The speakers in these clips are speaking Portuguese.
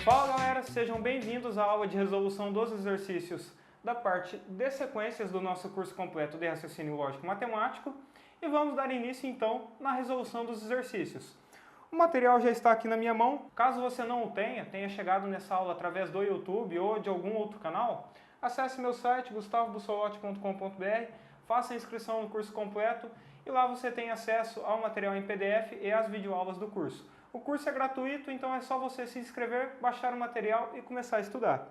Fala galera, sejam bem-vindos à aula de resolução dos exercícios da parte de sequências do nosso curso completo de raciocínio lógico matemático e vamos dar início então na resolução dos exercícios. O material já está aqui na minha mão, caso você não o tenha chegado nessa aula através do YouTube ou de algum outro canal, acesse meu site gustavobussolotti.com.br, faça a inscrição no curso completo e lá você tem acesso ao material em PDF e às videoaulas do curso. O curso é gratuito, então é só você se inscrever, baixar o material e começar a estudar.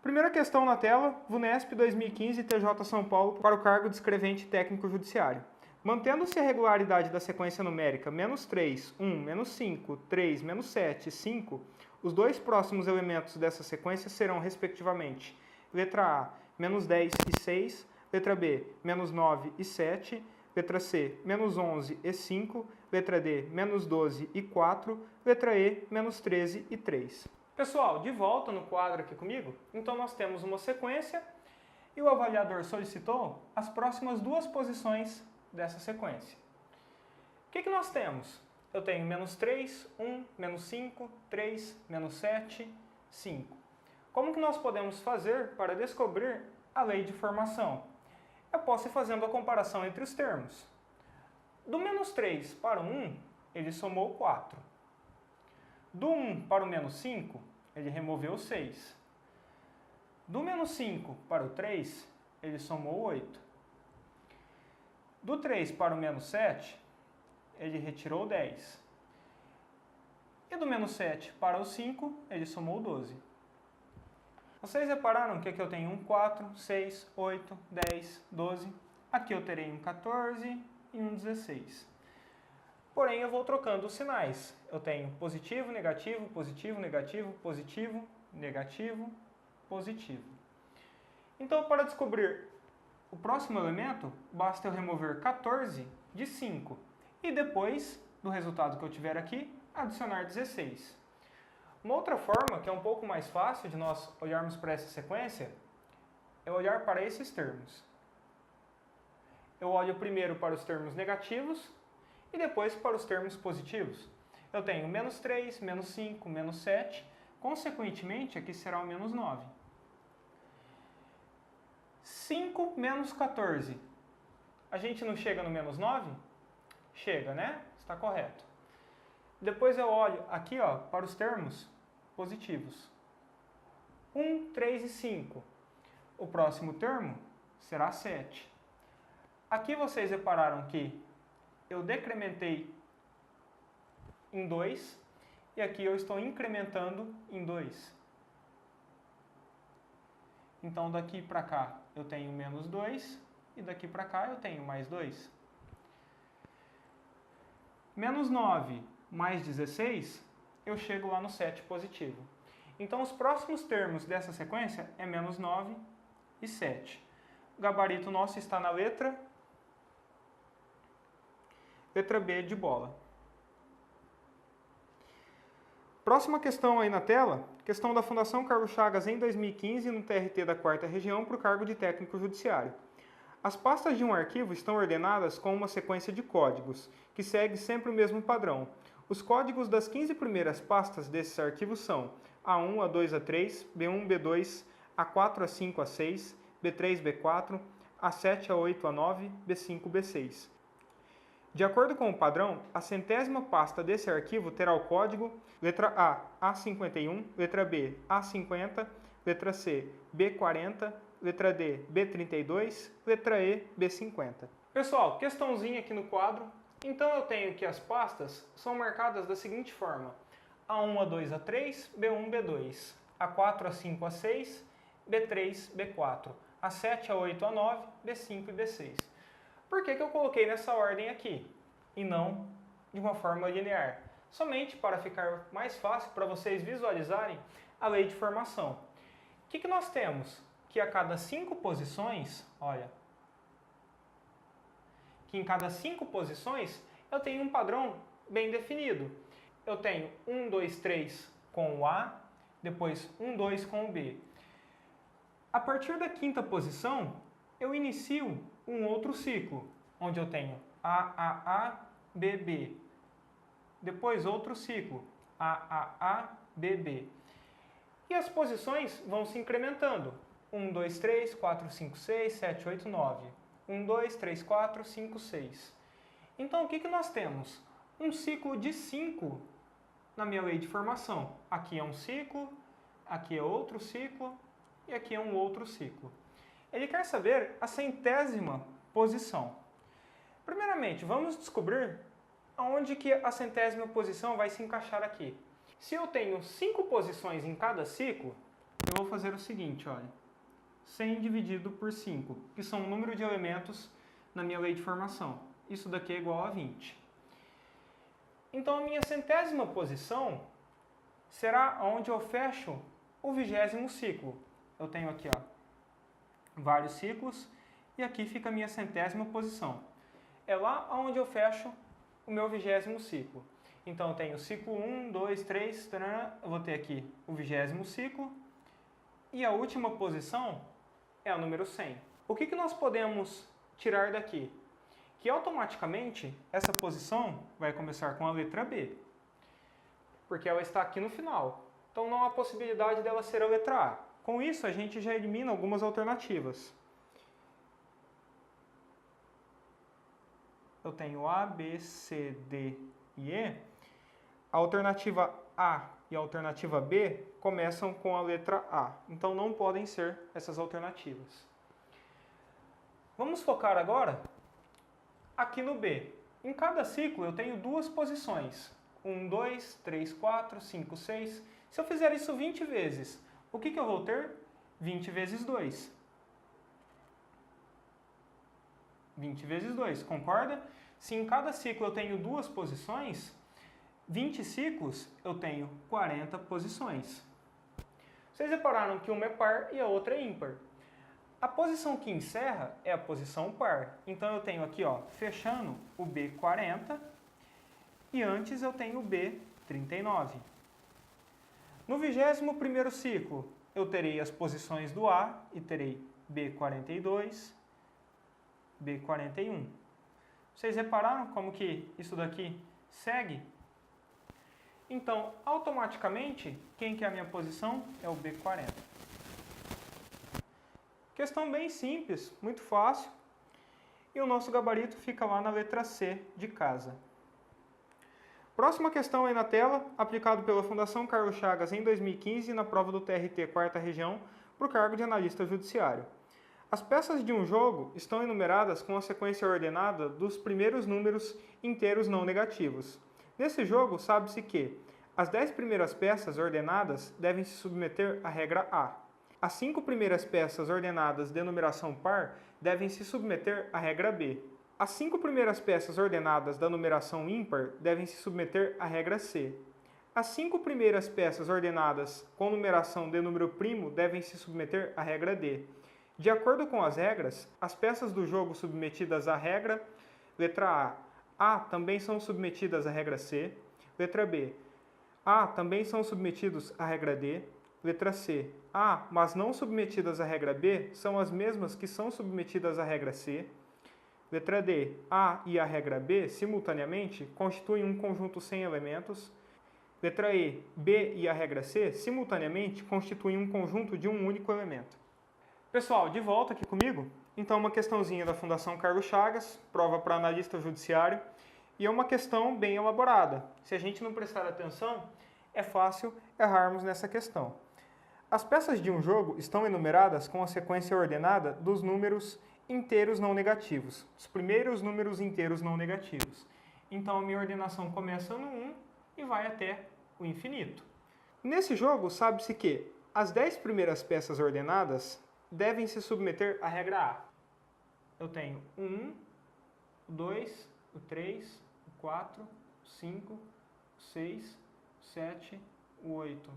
Primeira questão na tela, VUNESP 2015 TJ São Paulo para o cargo de escrevente técnico judiciário. Mantendo-se a regularidade da sequência numérica -3, 1, -5, 3, -7 e 5, os dois próximos elementos dessa sequência serão, respectivamente, letra A, -10 e 6, letra B, -9 e 7, letra C, -11 e 5, letra D, -12 e 4, letra E, -13 e 3. Pessoal, de volta no quadro aqui comigo, então nós temos uma sequência e o avaliador solicitou as próximas duas posições dessa sequência. O que nós temos? Eu tenho -3, 1, -5, 3, -7, 5. Como que nós podemos fazer para descobrir a lei de formação? Eu posso ir fazendo a comparação entre os termos. Do -3 para o 1, ele somou 4. Do 1 para o -5, ele removeu 6. Do -5 para o 3, ele somou 8. Do 3 para o -7, ele retirou 10. E do -7 para o 5, ele somou 12. Vocês repararam que aqui eu tenho um 4, 6, 8, 10, 12. Aqui eu terei um 14 e um 16. Porém, eu vou trocando os sinais. Eu tenho positivo, negativo, positivo, negativo, positivo, negativo, positivo. Então, para descobrir o próximo elemento, basta eu remover 14 de 5 e depois do resultado que eu tiver aqui, adicionar 16. Uma outra forma, que é um pouco mais fácil de nós olharmos para essa sequência, é olhar para esses termos. Eu olho primeiro para os termos negativos e depois para os termos positivos. Eu tenho -3, -5, -7, consequentemente aqui será o -9. 5 menos 14. A gente não chega no -9? Chega, né? Está correto. Depois eu olho aqui para os termos positivos. 1, 3 e 5. O próximo termo será 7. Aqui vocês repararam que eu decrementei em 2 e aqui eu estou incrementando em 2. Então daqui para cá eu tenho -2 e daqui para cá eu tenho mais 2. -9 mais 16, eu chego lá no 7 positivo. Então os próximos termos dessa sequência é -9 e 7. O gabarito nosso está na letra B de bola. Próxima questão aí na tela, questão da Fundação Carlos Chagas em 2015 no TRT da 4ª Região para o cargo de técnico judiciário. As pastas de um arquivo estão ordenadas com uma sequência de códigos, que segue sempre o mesmo padrão. Os códigos das 15 primeiras pastas desses arquivos são A1, A2, A3, B1, B2, A4, A5, A6, B3, B4, A7, A8, A9, B5, B6. De acordo com o padrão, a centésima pasta desse arquivo terá o código letra A, A51, letra B, A50, letra C, B40, letra D, B32, letra E, B50. Pessoal, questãozinha aqui no quadro. Então eu tenho que as pastas são marcadas da seguinte forma: A1, A2, A3, B1, B2, A4, A5, A6, B3, B4, A7, A8, A9, B5 e B6. Por que eu coloquei nessa ordem aqui e não de uma forma linear? Somente para ficar mais fácil para vocês visualizarem a lei de formação. O que nós temos? Que a cada 5 posições, olha, que em cada 5 posições eu tenho um padrão bem definido. Eu tenho 1, 2, 3 com o A, depois 1, 2 com o B. A partir da 5ª posição, eu inicio um outro ciclo, onde eu tenho A, B. Depois outro ciclo, A, B. E as posições vão se incrementando. 1, 2, 3, 4, 5, 6, 7, 8, 9. 1, 2, 3, 4, 5, 6. Então, o que nós temos? Um ciclo de 5 na minha lei de formação. Aqui é um ciclo, aqui é outro ciclo e aqui é um outro ciclo. Ele quer saber a centésima posição. Primeiramente, vamos descobrir aonde que a centésima posição vai se encaixar aqui. Se eu tenho 5 posições em cada ciclo, eu vou fazer o seguinte, olha. 100 dividido por 5, que são o número de elementos na minha lei de formação. Isso daqui é igual a 20. Então, a minha centésima posição será onde eu fecho o 20º ciclo. Eu tenho aqui, ó, vários ciclos e aqui fica a minha centésima posição. É lá onde eu fecho o meu 20º ciclo. Então, eu tenho ciclo 1, 2, 3, eu vou ter aqui o 20º ciclo e a última posição é o número 100. O que nós podemos tirar daqui? Que automaticamente essa posição vai começar com a letra B, porque ela está aqui no final. Então não há possibilidade dela ser a letra A. Com isso a gente já elimina algumas alternativas. Eu tenho A, B, C, D e E. A alternativa A e a alternativa B começam com a letra A. Então não podem ser essas alternativas. Vamos focar agora aqui no B. Em cada ciclo eu tenho 2 posições. 1, 2, 3, 4, 5, 6. Se eu fizer isso 20 vezes, o que eu vou ter? 20 vezes 2. 20 vezes 2, concorda? Se em cada ciclo eu tenho 2 posições, 20 ciclos eu tenho 40 posições. Vocês repararam que uma é par e a outra é ímpar. A posição que encerra é a posição par. Então eu tenho aqui, ó, fechando o B40 e antes eu tenho o B39. No 21º ciclo eu terei as posições do A e terei B42, B41. Vocês repararam como que isso daqui segue? Então, automaticamente, quem que é a minha posição? É o B40. Questão bem simples, muito fácil. E o nosso gabarito fica lá na letra C de casa. Próxima questão aí na tela, aplicado pela Fundação Carlos Chagas em 2015 na prova do TRT 4ª Região para o cargo de analista judiciário. As peças de um jogo estão enumeradas com a sequência ordenada dos primeiros números inteiros não negativos. Nesse jogo, sabe-se que as 10 primeiras peças ordenadas devem se submeter à regra A. As 5 primeiras peças ordenadas de numeração par devem se submeter à regra B. As 5 primeiras peças ordenadas da numeração ímpar devem se submeter à regra C. As 5 primeiras peças ordenadas com numeração de número primo devem se submeter à regra D. De acordo com as regras, as peças do jogo submetidas à regra, letra A também são submetidas à regra C, letra B, A também são submetidos à regra D, letra C, A, mas não submetidas à regra B, são as mesmas que são submetidas à regra C, letra D, A e a regra B, simultaneamente, constituem um conjunto sem elementos, letra E, B e a regra C, simultaneamente, constituem um conjunto de um único elemento. Pessoal, de volta aqui comigo. Então, uma questãozinha da Fundação Carlos Chagas, prova para analista judiciário, e é uma questão bem elaborada. Se a gente não prestar atenção, é fácil errarmos nessa questão. As peças de um jogo estão enumeradas com a sequência ordenada dos números inteiros não negativos, os primeiros números inteiros não negativos. Então, a minha ordenação começa no 1 e vai até o infinito. Nesse jogo, sabe-se que as 10 primeiras peças ordenadas devem se submeter à regra A. Eu tenho o 1, o 2, o 3, o 4, o 5, o 6, o 7, o 8,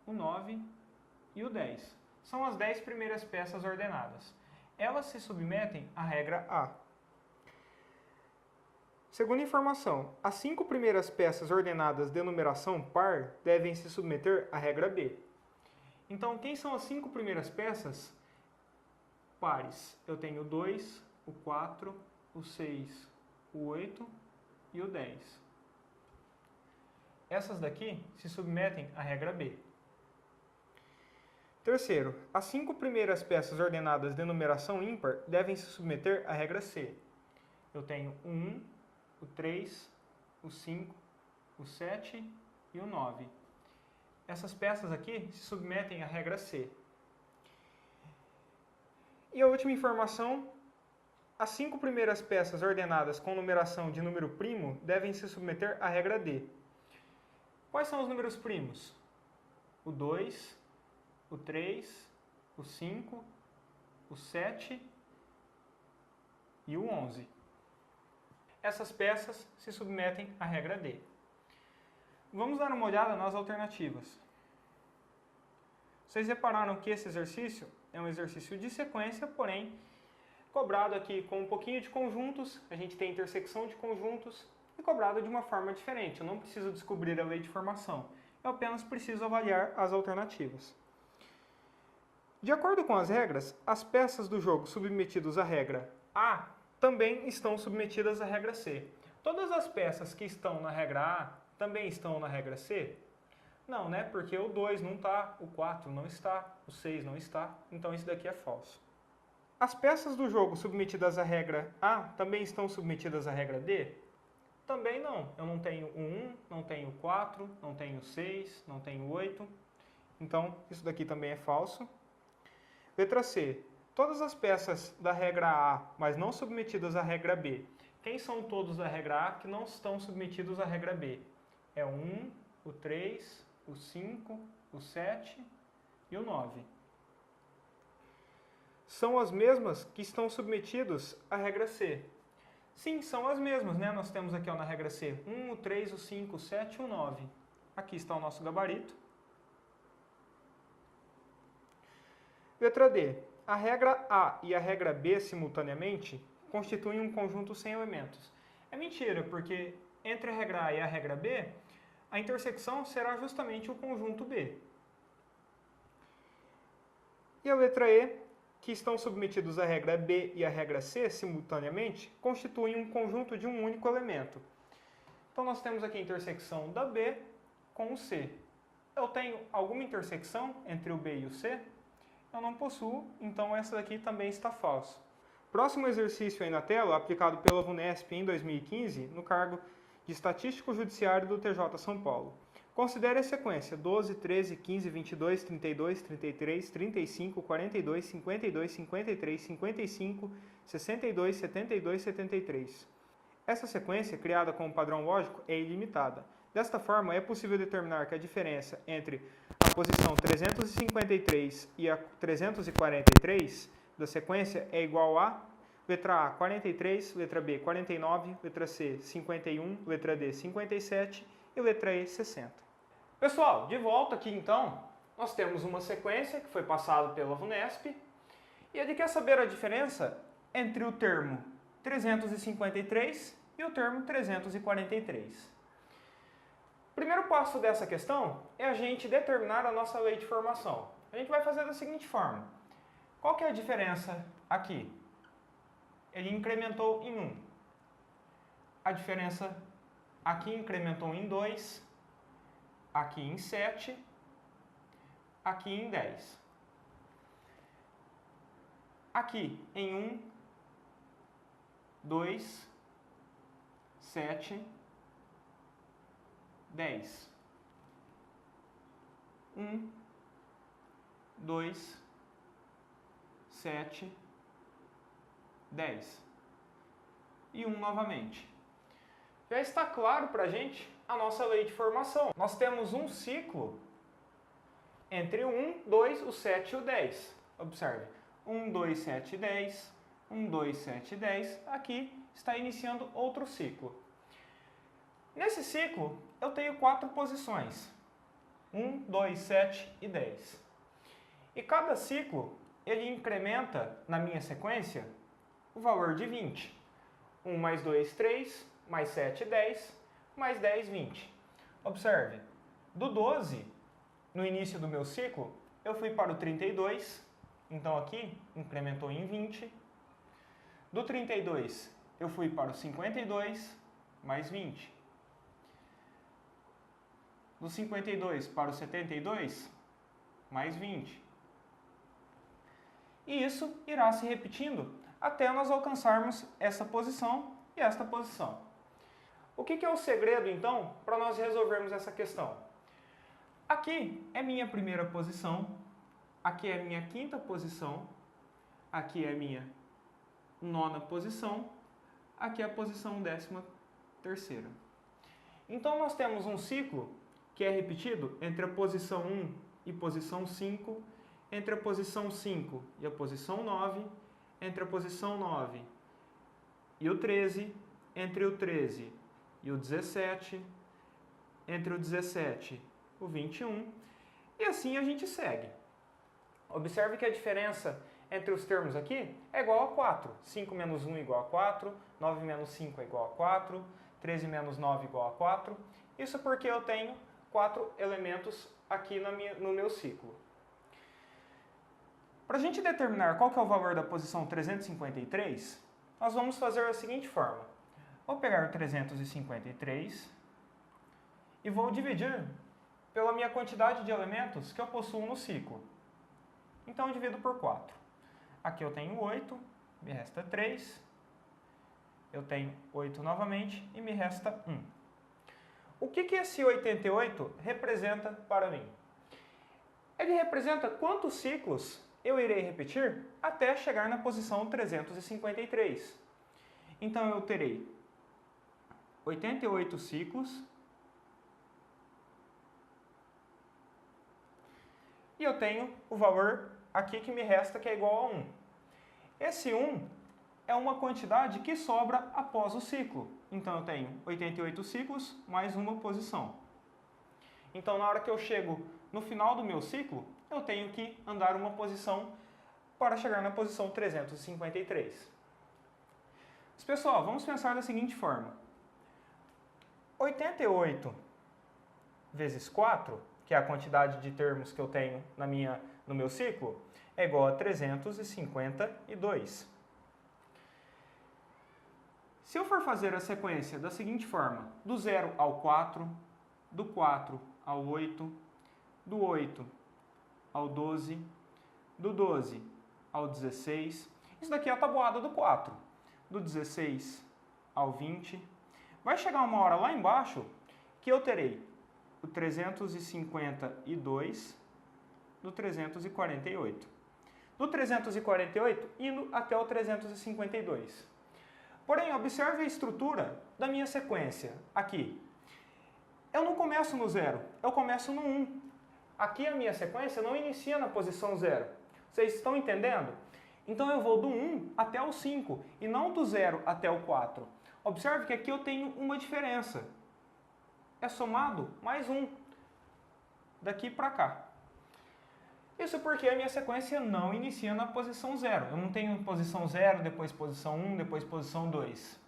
o 9 e o 10. São as 10 primeiras peças ordenadas. Elas se submetem à regra A. Segunda informação, as 5 primeiras peças ordenadas de numeração par devem se submeter à regra B. Então, quem são as 5 primeiras peças pares? Eu tenho o 2, o 4, o 6, o 8 e o 10. Essas daqui se submetem à regra B. Terceiro, as 5 primeiras peças ordenadas de numeração ímpar devem se submeter à regra C. Eu tenho o 1, o 3, o 5, o 7 e o 9. Essas peças aqui se submetem à regra C. E a última informação, as 5 primeiras peças ordenadas com numeração de número primo devem se submeter à regra D. Quais são os números primos? O 2, o 3, o 5, o 7 e o 11. Essas peças se submetem à regra D. Vamos dar uma olhada nas alternativas. Vocês repararam que esse exercício é um exercício de sequência, porém, cobrado aqui com um pouquinho de conjuntos, a gente tem intersecção de conjuntos, e cobrado de uma forma diferente. Eu não preciso descobrir a lei de formação, eu apenas preciso avaliar as alternativas. De acordo com as regras, as peças do jogo submetidas à regra A também estão submetidas à regra C. Todas as peças que estão na regra A também estão na regra C? Não, né? Porque o 2 não está, o 4 não está, o 6 não está, então isso daqui é falso. As peças do jogo submetidas à regra A também estão submetidas à regra D? Também não. Eu não tenho o 1, não tenho o 4, não tenho o 6, não tenho o 8, então isso daqui também é falso. Letra C. Todas as peças da regra A, mas não submetidas à regra B. Quem são todos da regra A que não estão submetidos à regra B? É o 1, o 3, o 5, o 7 e o 9. São as mesmas que estão submetidos à regra C. Sim, são as mesmas, né? Nós temos aqui ó, na regra C 1, o 3, o 5, o 7 e o 9. Aqui está o nosso gabarito. Letra D. A regra A e a regra B simultaneamente constituem um conjunto sem elementos. É mentira, porque entre a regra A e a regra B, a intersecção será justamente o conjunto B. E a letra E, que estão submetidos à regra B e à regra C simultaneamente, constituem um conjunto de um único elemento. Então nós temos aqui a intersecção da B com o C. Eu tenho alguma intersecção entre o B e o C? Eu não possuo, então essa daqui também está falsa. Próximo exercício aí na tela, aplicado pela VUNESP em 2015, no cargo de Estatístico Judiciário do TJ São Paulo. Considere a sequência 12, 13, 15, 22, 32, 33, 35, 42, 52, 53, 55, 62, 72, 73. Essa sequência, criada com um padrão lógico, é ilimitada. Desta forma, é possível determinar que a diferença entre a posição 353 e a 343 da sequência é igual a letra A, 43, letra B, 49, letra C, 51, letra D, 57 e letra E, 60. Pessoal, de volta aqui então, nós temos uma sequência que foi passada pela VUNESP e ele quer saber a diferença entre o termo 353 e o termo 343. O primeiro passo dessa questão é a gente determinar a nossa lei de formação. A gente vai fazer da seguinte forma. Qual que é a diferença aqui? Ele incrementou em 1. A diferença aqui incrementou em 2, aqui em 7, aqui em 10. Aqui em 1, 2, 7, 10. 1, 2, 7, 10. E 1 novamente. Já está claro para a gente a nossa lei de formação. Nós temos um ciclo entre o 1, 2, o 7 e o 10. Observe. 1, 2, 7, 10. 1, 2, 7, 10. Aqui está iniciando outro ciclo. Nesse ciclo, eu tenho 4 posições. 1, 2, 7 e 10. E cada ciclo, ele incrementa, na minha sequência, o valor de 20. 1 mais 2, 3, mais 7, 10, mais 10, 20. Observe, do 12, no início do meu ciclo, eu fui para o 32, então aqui incrementou em 20. Do 32, eu fui para o 52, mais 20. Do 52 para o 72, mais 20. E isso irá se repetindo até nós alcançarmos essa posição e esta posição. O que é o segredo, então, para nós resolvermos essa questão? Aqui é minha primeira posição, aqui é minha quinta posição, aqui é minha nona posição, aqui é a posição 13ª. Então, nós temos um ciclo que é repetido entre a posição 1 e posição 5, entre a posição 5 e a posição 9, entre a posição 9 e o 13, entre o 13 e o 17, entre o 17 e o 21, e assim a gente segue. Observe que a diferença entre os termos aqui é igual a 4. 5 menos 1 é igual a 4, 9 menos 5 é igual a 4, 13 menos 9 é igual a 4. Isso porque eu tenho 4 elementos aqui no meu ciclo. Para a gente determinar qual que é o valor da posição 353, nós vamos fazer da seguinte forma. Vou pegar o 353 e vou dividir pela minha quantidade de elementos que eu possuo no ciclo. Então, eu divido por 4. Aqui eu tenho 8, me resta 3. Eu tenho 8 novamente e me resta 1. O que esse 88 representa para mim? Ele representa quantos ciclos eu irei repetir até chegar na posição 353. Então, eu terei 88 ciclos e eu tenho o valor aqui que me resta, que é igual a 1. Esse 1 é uma quantidade que sobra após o ciclo. Então, eu tenho 88 ciclos mais uma posição. Então, na hora que eu chego no final do meu ciclo, eu tenho que andar uma posição para chegar na posição 353. Mas, pessoal, vamos pensar da seguinte forma. 88 vezes 4, que é a quantidade de termos que eu tenho no meu ciclo, é igual a 352. Se eu for fazer a sequência da seguinte forma, do 0 ao 4, do 4 ao 8, do 8 ao 12, do 12 ao 16, isso daqui é a tabuada do 4, do 16 ao 20, vai chegar uma hora lá embaixo que eu terei o 352 do 348. Do 348 indo até o 352. Porém, observe a estrutura da minha sequência aqui. Eu não começo no 0, eu começo no 1. Aqui a minha sequência não inicia na posição 0. Vocês estão entendendo? Então eu vou do 1 até o 5 e não do 0 até o 4. Observe que aqui eu tenho uma diferença. É somado mais 1 daqui para cá. Isso porque a minha sequência não inicia na posição 0. Eu não tenho posição 0, depois posição 1, depois posição 2.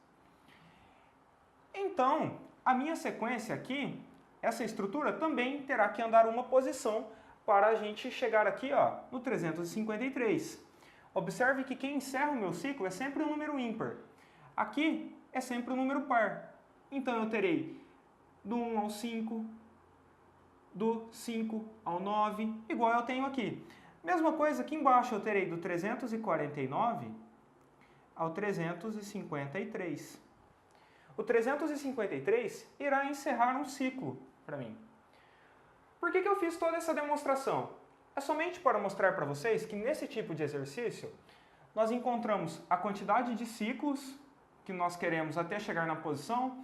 Então, a minha sequência aqui, essa estrutura também terá que andar uma posição para a gente chegar aqui no 353. Observe que quem encerra o meu ciclo é sempre um número ímpar. Aqui é sempre um número par. Então, eu terei do 1 ao 5, do 5 ao 9, igual eu tenho aqui. Mesma coisa aqui embaixo, eu terei do 349 ao 353. O 353 irá encerrar um ciclo para mim. Por que eu fiz toda essa demonstração? É somente para mostrar para vocês que nesse tipo de exercício, nós encontramos a quantidade de ciclos que nós queremos até chegar na posição,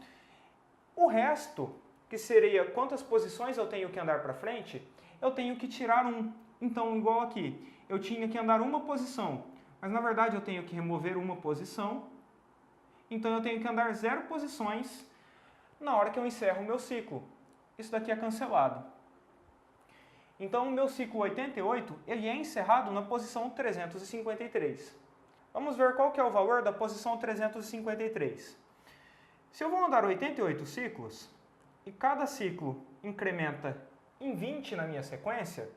o resto, que seria quantas posições eu tenho que andar para frente, eu tenho que tirar 1. Então, igual aqui, eu tinha que andar uma posição, mas na verdade eu tenho que remover uma posição, então eu tenho que andar 0 posições na hora que eu encerro o meu ciclo. Isso daqui é cancelado. Então, o meu ciclo 88, ele é encerrado na posição 353. Vamos ver qual que é o valor da posição 353. Se eu vou andar 88 ciclos, e cada ciclo incrementa em 20 na minha sequência,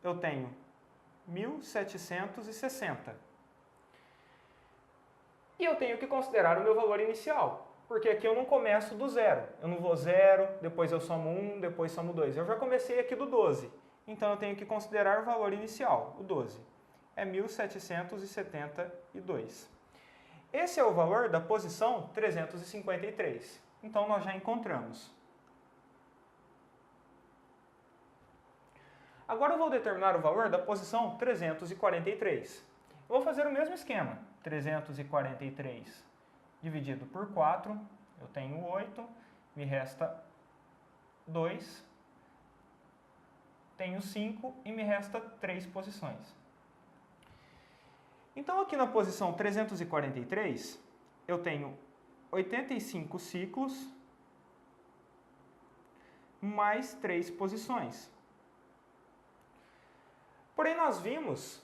eu tenho 1760. E eu tenho que considerar o meu valor inicial, porque aqui eu não começo do 0. Eu não vou 0, depois eu somo 1, depois somo 2. Eu já comecei aqui do 12. Então eu tenho que considerar o valor inicial, o 12. é 1772. Esse é o valor da posição 353. Então, nós já encontramos. Agora eu vou determinar o valor da posição 343. Eu vou fazer o mesmo esquema. 343 dividido por 4, eu tenho 8, me resta 2, tenho 5 e me resta 3 posições. Então, aqui na posição 343, eu tenho 85 ciclos mais 3 posições. Porém, nós vimos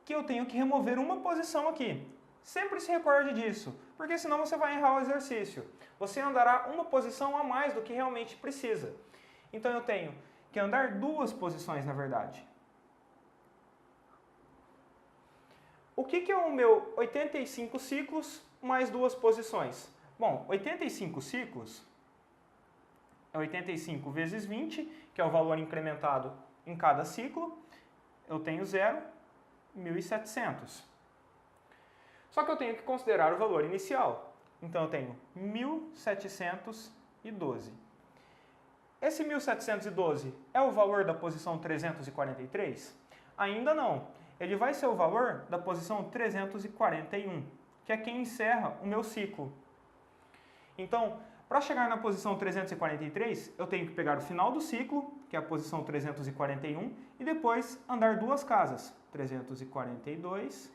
que eu tenho que remover uma posição aqui. Sempre se recorde disso, porque senão você vai errar o exercício. Você andará uma posição a mais do que realmente precisa. Então, eu tenho que andar 2 posições, na verdade. O que é o meu 85 ciclos mais 2 posições? Bom, 85 ciclos é 85 vezes 20, que é o valor incrementado em cada ciclo. Eu tenho 0, 1.700. Só que eu tenho que considerar o valor inicial. Então, eu tenho 1.712. Esse 1.712 é o valor da posição 343? Ainda não. Ele vai ser o valor da posição 341, que é quem encerra o meu ciclo. Então, para chegar na posição 343, eu tenho que pegar o final do ciclo, que é a posição 341, e depois andar 2 casas, 342,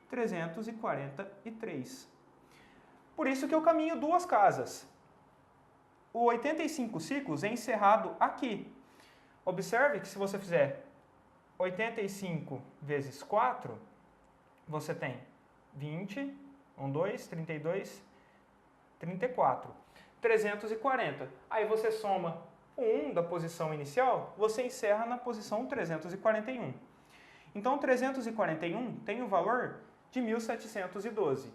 343. Por isso que eu caminho 2 casas. O 85 ciclos é encerrado aqui. Observe que se você fizer 85 vezes 4, você tem 20, 1, 2, 32, 34. 340. Aí você soma o 1 da posição inicial, você encerra na posição 341. Então, 341 tem o valor de 1.712.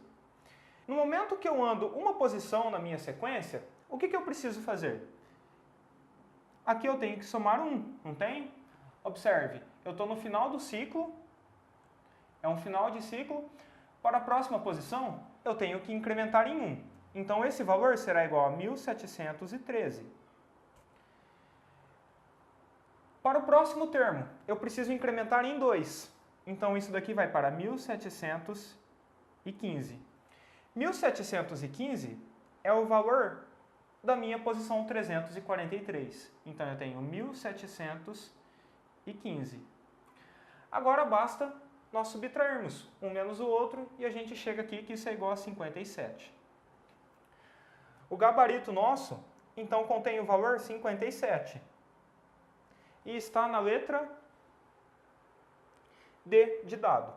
No momento que eu ando uma posição na minha sequência, o que eu preciso fazer? Aqui eu tenho que somar 1, não tem? Observe, eu estou no final do ciclo, é um final de ciclo. Para a próxima posição, eu tenho que incrementar em 1. Então, esse valor será igual a 1.713. Para o próximo termo, eu preciso incrementar em 2. Então, isso daqui vai para 1.715. 1.715 é o valor da minha posição 343. Então, eu tenho 1.715. Agora, basta nós subtrairmos um menos o outro e a gente chega aqui que isso é igual a 57. O gabarito nosso, então, contém o valor 57. E está na letra D de dado.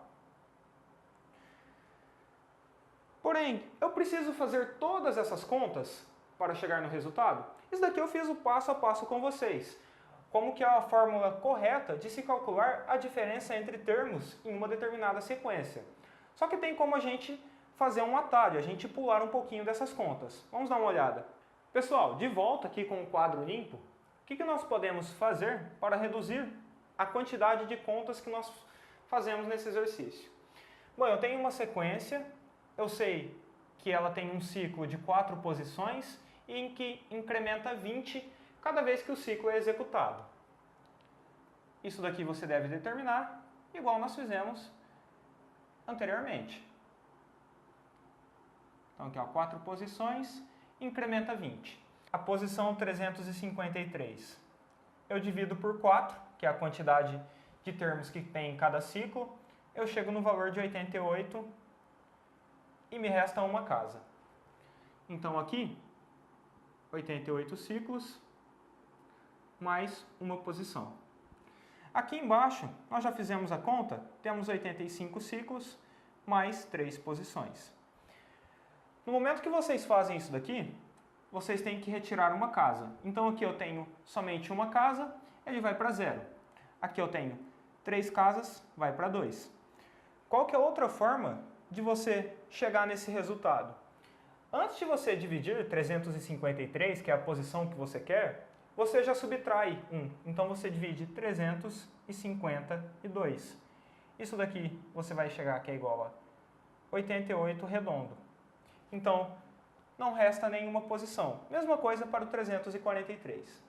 Porém, eu preciso fazer todas essas contas para chegar no resultado? Isso daqui eu fiz o passo a passo com vocês. Como que é a fórmula correta de se calcular a diferença entre termos em uma determinada sequência. Só que tem como a gente fazer um atalho, a gente pular um pouquinho dessas contas. Vamos dar uma olhada. Pessoal, de volta aqui com o quadro limpo, o que nós podemos fazer para reduzir a quantidade de contas que nós fazemos nesse exercício? Bom, eu tenho uma sequência, eu sei que ela tem um ciclo de 4 posições e em que incrementa 20 cada vez que o ciclo é executado. Isso daqui você deve determinar, igual nós fizemos anteriormente. Então, aqui, ó, 4 posições, incrementa 20. A posição 353, eu divido por 4, que é a quantidade de termos que tem em cada ciclo, eu chego no valor de 88 e me resta uma casa. Então, aqui, 88 ciclos mais uma posição. Aqui embaixo, nós já fizemos a conta, temos 85 ciclos mais 3 posições. No momento que vocês fazem isso daqui, vocês têm que retirar uma casa. Então, aqui eu tenho somente uma casa, ele vai para 0. Aqui eu tenho 3 casas, vai para 2. Qual que é outra forma de você chegar nesse resultado? Antes de você dividir 353, que é a posição que você quer, você já subtrai 1. Então, você divide 352. isso daqui você vai chegar que é igual a 88 redondo. Então, não resta nenhuma posição. Mesma coisa para o 343.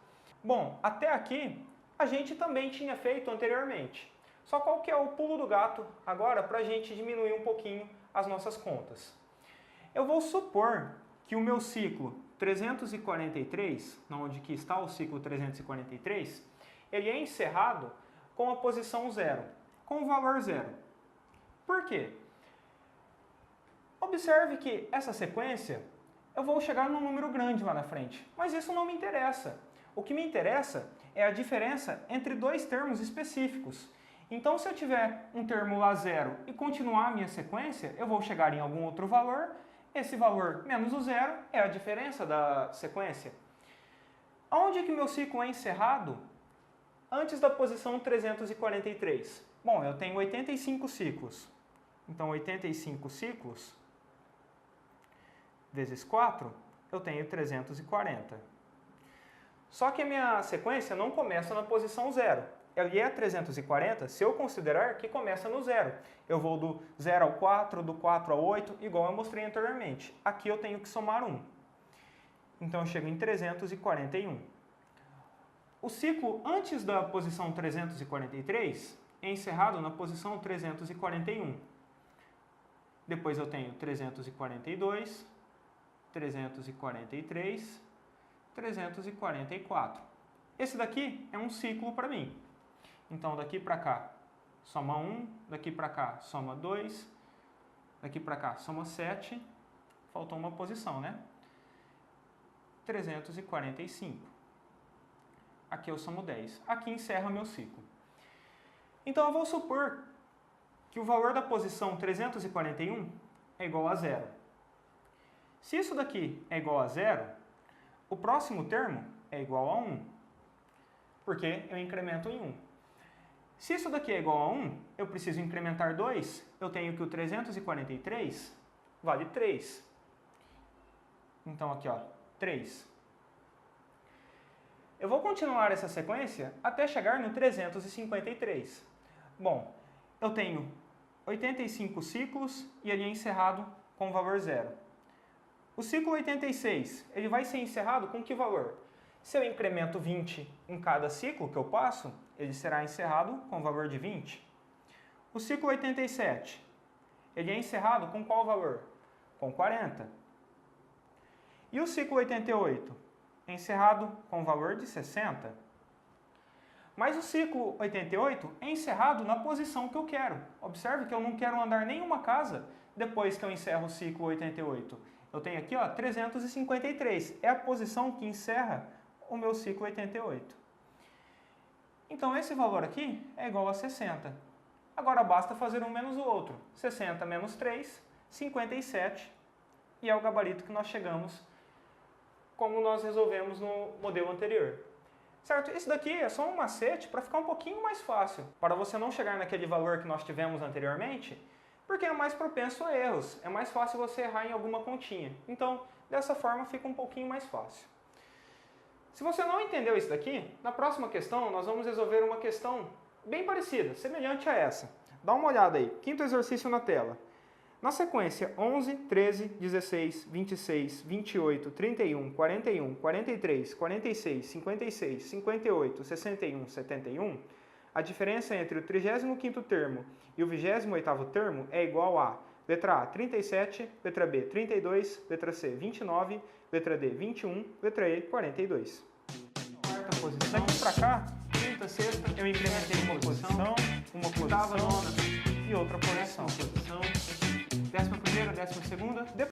Bom, até aqui a gente também tinha feito anteriormente. Só qual que é o pulo do gato agora para a gente diminuir um pouquinho as nossas contas? Eu vou supor que o meu ciclo 343, onde que está o ciclo 343, ele é encerrado com a posição 0, com o valor 0. Por quê? Observe que essa sequência, eu vou chegar num número grande lá na frente, mas isso não me interessa. O que me interessa é a diferença entre dois termos específicos. Então, se eu tiver um termo lá 0 e continuar a minha sequência, eu vou chegar em algum outro valor. Esse valor menos o 0 é a diferença da sequência. Onde é que meu ciclo é encerrado? Antes da posição 343. Bom, eu tenho 85 ciclos. Então, 85 ciclos vezes 4, eu tenho 340. Só que a minha sequência não começa na posição 0. Ela é 340 se eu considerar que começa no 0. Eu vou do 0 ao 4, do 4 ao 8, igual eu mostrei anteriormente. Aqui eu tenho que somar 1. Então eu chego em 341. O ciclo antes da posição 343 é encerrado na posição 341. Depois eu tenho 342, 343, 344. Esse daqui é um ciclo para mim. Então, daqui para cá, soma 1, daqui para cá, soma 2, daqui para cá, soma 7, faltou uma posição, né? 345. Aqui eu somo 10. Aqui encerra meu ciclo. Então, eu vou supor que o valor da posição 341 é igual a 0. Se isso daqui é igual a 0, o próximo termo é igual a 1, porque eu incremento em 1. Se isso daqui é igual a 1, eu preciso incrementar 2, eu tenho que o 343 vale 3. Então aqui, ó, 3. Eu vou continuar essa sequência até chegar no 353. Bom, eu tenho 85 ciclos e ele é encerrado com o valor 0. O ciclo 86, ele vai ser encerrado com que valor? Se eu incremento 20 em cada ciclo que eu passo, ele será encerrado com o valor de 20. O ciclo 87, ele é encerrado com qual valor? Com 40. E o ciclo 88, é encerrado com o valor de 60. Mas o ciclo 88 é encerrado na posição que eu quero. Observe que eu não quero andar nenhuma casa depois que eu encerro o ciclo 88. Eu tenho aqui, ó, 353. É a posição que encerra o meu ciclo 88. Então, esse valor aqui é igual a 60. Agora, basta fazer um menos o outro. 60 menos 3, 57. E é o gabarito que nós chegamos, como nós resolvemos no modelo anterior. Certo? Esse daqui é só um macete para ficar um pouquinho mais fácil. Para você não chegar naquele valor que nós tivemos anteriormente, porque é mais propenso a erros. É mais fácil você errar em alguma continha. Então, dessa forma, fica um pouquinho mais fácil. Se você não entendeu isso daqui, na próxima questão nós vamos resolver uma questão bem parecida, semelhante a essa. Dá uma olhada aí. Quinto exercício na tela. Na sequência 11, 13, 16, 26, 28, 31, 41, 43, 46, 56, 58, 61, 71, a diferença entre o 35º termo e o 28º termo é igual a letra A, 37, letra B, 32, letra C, 29, letra D, 21, letra E, 42. Quarta posição. Daqui para cá, quinta, sexta, eu incrementei uma posição, oitava, nona e outra posição. 11ª, 12ª,